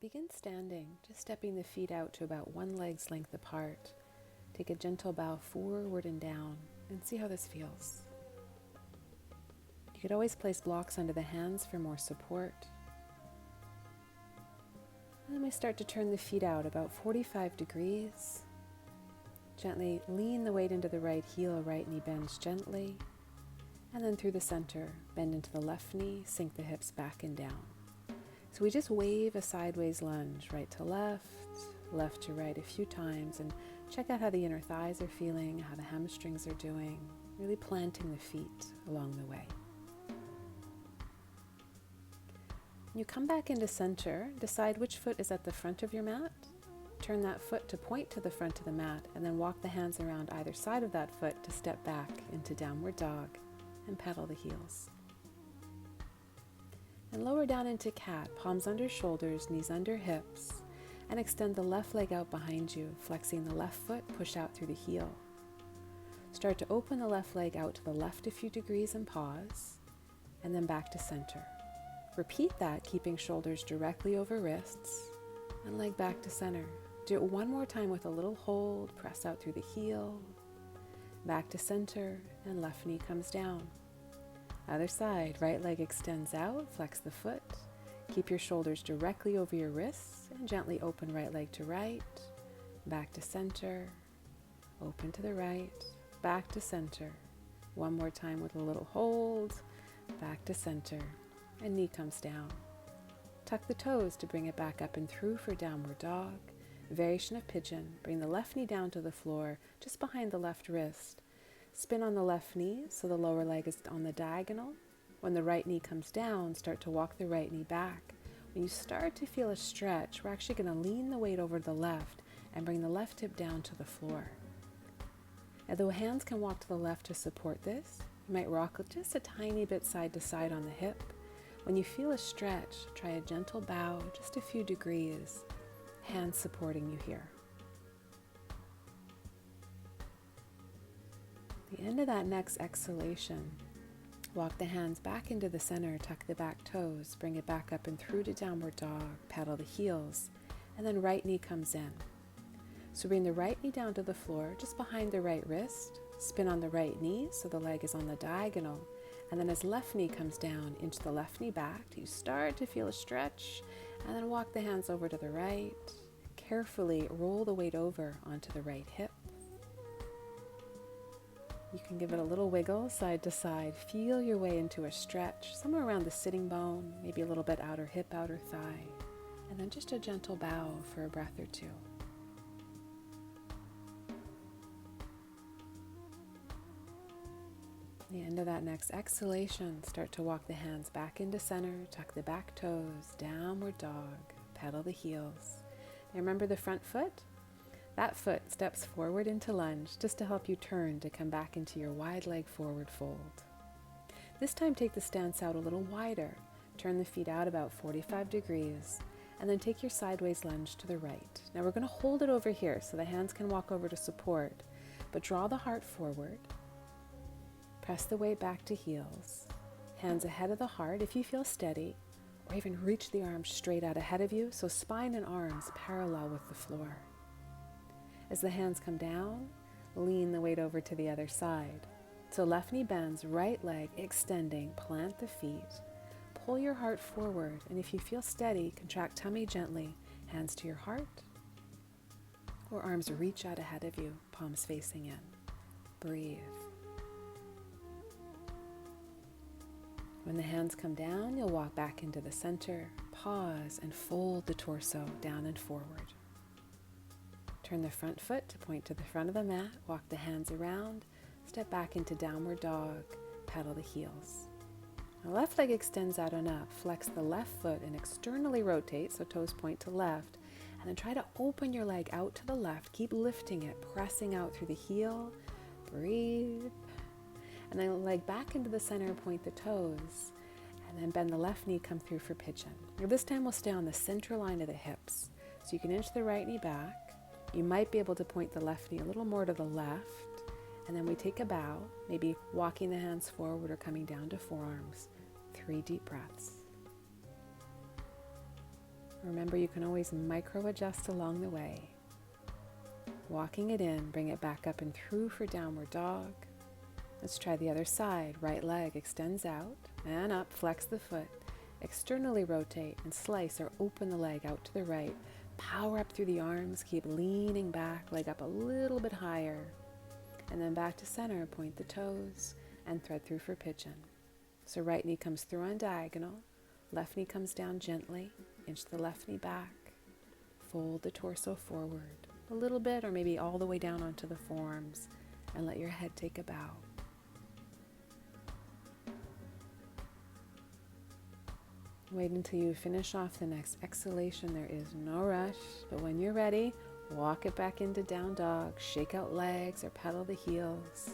begin standing, just stepping the feet out to about one leg's length apart. Take a gentle bow forward and down and see how this feels. You could always place blocks under the hands for more support. And then we start to turn the feet out about 45 degrees. Gently lean the weight into the right heel, right knee bends gently. And then through the center, bend into the left knee, sink the hips back and down. So we just wave a sideways lunge, right to left, left to right a few times, and check out how the inner thighs are feeling, how the hamstrings are doing, really planting the feet along the way. You come back into center, decide which foot is at the front of your mat, turn that foot to point to the front of the mat, and then walk the hands around either side of that foot to step back into downward dog and pedal the heels. And lower down into cat, palms under shoulders, knees under hips, and extend the left leg out behind you, flexing the left foot, push out through the heel. Start to open the left leg out to the left a few degrees and pause, and then back to center. Repeat that, keeping shoulders directly over wrists, and leg back to center. Do it one more time with a little hold, press out through the heel, back to center, and left knee comes down. Other side, right leg extends out, flex the foot, keep your shoulders directly over your wrists, and gently open right leg to right, back to center, open to the right, back to center. One more time with a little hold, back to center, and knee comes down. Tuck the toes to bring it back up and through for downward dog. Variation of pigeon, bring the left knee down to the floor, just behind the left wrist. Spin on the left knee so the lower leg is on the diagonal. When the right knee comes down, start to walk the right knee back. When you start to feel a stretch, we're actually going to lean the weight over to the left and bring the left hip down to the floor. Now the hands can walk to the left to support this. You might rock just a tiny bit side to side on the hip. When you feel a stretch, try a gentle bow, just a few degrees, hands supporting you here. The end of that next exhalation, walk the hands back into the center, tuck the back toes, bring it back up and through to downward dog, pedal the heels, and then right knee comes in. So bring the right knee down to the floor, just behind the right wrist, spin on the right knee so the leg is on the diagonal, and then as left knee comes down, inch the left knee back, you start to feel a stretch, and then walk the hands over to the right. Carefully roll the weight over onto the right hip. You can give it a little wiggle side to side. Feel your way into a stretch, somewhere around the sitting bone, maybe a little bit outer hip, outer thigh. And then just a gentle bow for a breath or two. The end of that next exhalation, start to walk the hands back into center, tuck the back toes, downward dog, pedal the heels. Now remember the front foot? That foot steps forward into lunge just to help you turn to come back into your wide leg forward fold. This time take the stance out a little wider. Turn the feet out about 45 degrees and then take your sideways lunge to the right. Now we're going to hold it over here so the hands can walk over to support, but draw the heart forward. Press the weight back to heels. Hands ahead of the heart if you feel steady, or even reach the arms straight out ahead of you so spine and arms parallel with the floor. As the hands come down, lean the weight over to the other side. So left knee bends, right leg extending, plant the feet. Pull your heart forward, and if you feel steady, contract tummy gently, hands to your heart, or arms reach out ahead of you, palms facing in. Breathe. When the hands come down, you'll walk back into the center, pause, and fold the torso down and forward. Turn the front foot to point to the front of the mat, walk the hands around, step back into downward dog, pedal the heels. The left leg extends out enough, flex the left foot and externally rotate so toes point to left, and then try to open your leg out to the left, keep lifting it, pressing out through the heel, breathe, and then leg back into the center, point the toes, and then bend the left knee, come through for pigeon. Now this time we'll stay on the center line of the hips, so you can inch the right knee back. You might be able to point the left knee a little more to the left, and then we take a bow, maybe walking the hands forward or coming down to forearms. 3 deep breaths. Remember, you can always micro adjust along the way. Walking it in, bring it back up and through for downward dog. Let's try the other side. Right leg extends out and up, flex the foot. Externally rotate and slice or open the leg out to the right. Power up through the arms, keep leaning back, leg up a little bit higher. And then back to center, point the toes and thread through for pigeon. So right knee comes through on diagonal, left knee comes down gently, inch the left knee back, fold the torso forward a little bit or maybe all the way down onto the forearms and let your head take a bow. Wait until you finish off the next exhalation. There is no rush, but when you're ready, walk it back into down dog, shake out legs or pedal the heels.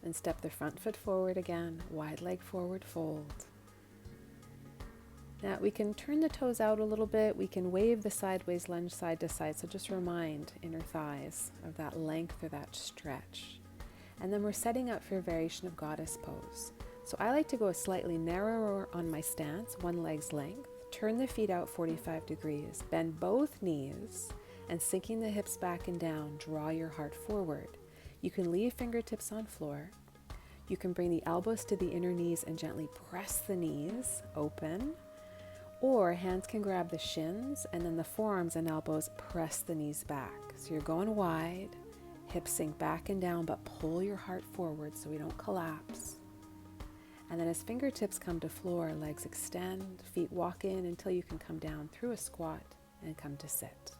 Then step the front foot forward again, wide leg forward fold. Now we can turn the toes out a little bit. We can wave the sideways lunge side to side. So just remind inner thighs of that length or that stretch. And then we're setting up for a variation of goddess pose. So I like to go slightly narrower on my stance, one leg's length. Turn the feet out 45 degrees. Bend both knees and sinking the hips back and down, draw your heart forward. You can leave fingertips on floor. You can bring the elbows to the inner knees and gently press the knees open. Or hands can grab the shins and then the forearms and elbows press the knees back. So you're going wide, hips sink back and down, but pull your heart forward so we don't collapse. And then as fingertips come to floor, legs extend, feet walk in until you can come down through a squat and come to sit.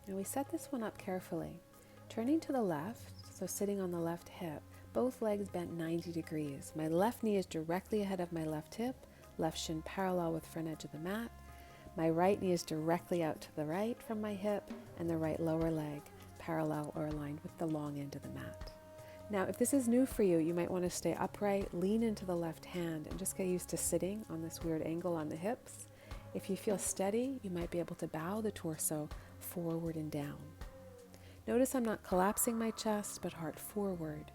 Now we set this one up carefully. Turning to the left, so sitting on the left hip, both legs bent 90 degrees. My left knee is directly ahead of my left hip, left shin parallel with front edge of the mat. My right knee is directly out to the right from my hip, and the right lower leg parallel or aligned with the long end of the mat. Now, if this is new for you, you might want to stay upright, lean into the left hand, and just get used to sitting on this weird angle on the hips. If you feel steady, you might be able to bow the torso forward and down. Notice I'm not collapsing my chest, but heart forward.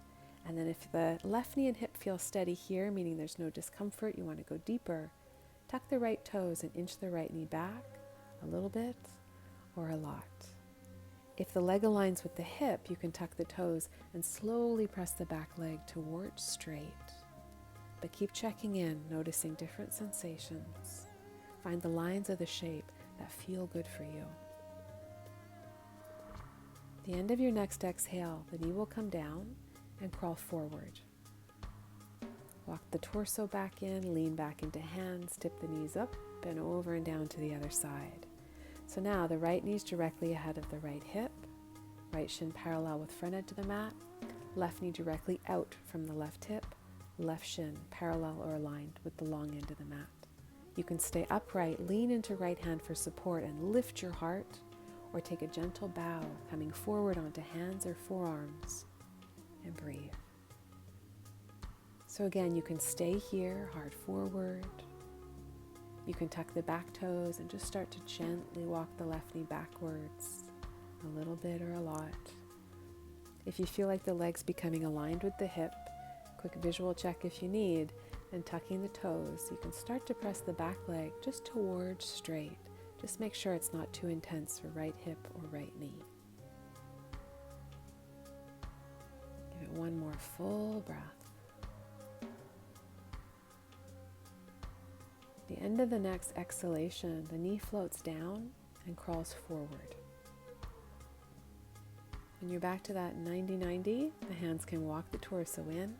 And then if the left knee and hip feel steady here, meaning there's no discomfort, you want to go deeper, tuck the right toes and inch the right knee back a little bit or a lot. If the leg aligns with the hip, you can tuck the toes and slowly press the back leg towards straight. But keep checking in, noticing different sensations. Find the lines of the shape that feel good for you. At the end of your next exhale, the knee will come down and crawl forward. Walk the torso back in, lean back into hands, tip the knees up and over and down to the other side. So now the right knee is directly ahead of the right hip, right shin parallel with front edge of the mat, left knee directly out from the left hip, left shin parallel or aligned with the long end of the mat. You can stay upright, lean into right hand for support and lift your heart, or take a gentle bow coming forward onto hands or forearms and breathe. So again, you can stay here, heart forward. You can tuck the back toes and just start to gently walk the left knee backwards, a little bit or a lot. If you feel like the leg's becoming aligned with the hip, quick visual check if you need, and tucking the toes, you can start to press the back leg just towards straight. Just make sure it's not too intense for right hip or right knee. Give it one more full breath. At the end of the next exhalation, the knee floats down and crawls forward. When you're back to that 90-90, the hands can walk the torso in.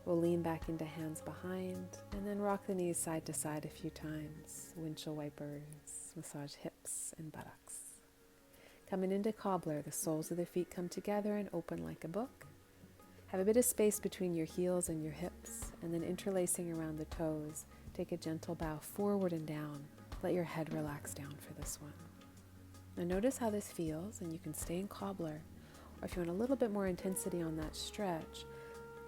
We'll lean back into hands behind and then rock the knees side to side a few times. Windshield wipers, massage hips and buttocks. Coming into cobbler, the soles of the feet come together and open like a book. Have a bit of space between your heels and your hips, and then interlacing around the toes, take a gentle bow forward and down. Let your head relax down for this one. Now notice how this feels, and you can stay in cobbler, or if you want a little bit more intensity on that stretch,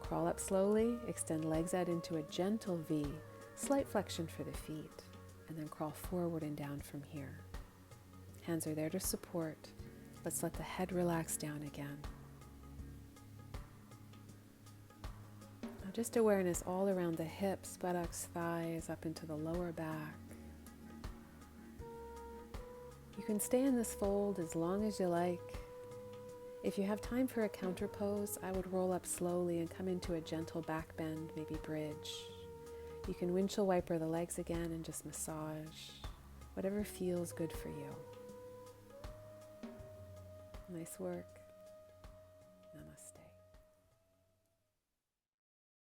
crawl up slowly, extend legs out into a gentle V, slight flexion for the feet, and then crawl forward and down from here. Hands are there to support. Let's let the head relax down again. Now just awareness all around the hips, buttocks, thighs, up into the lower back. You can stay in this fold as long as you like. If you have time for a counter pose, I would roll up slowly and come into a gentle back bend, maybe bridge. You can windshield wiper the legs again and just massage, whatever feels good for you. Nice work.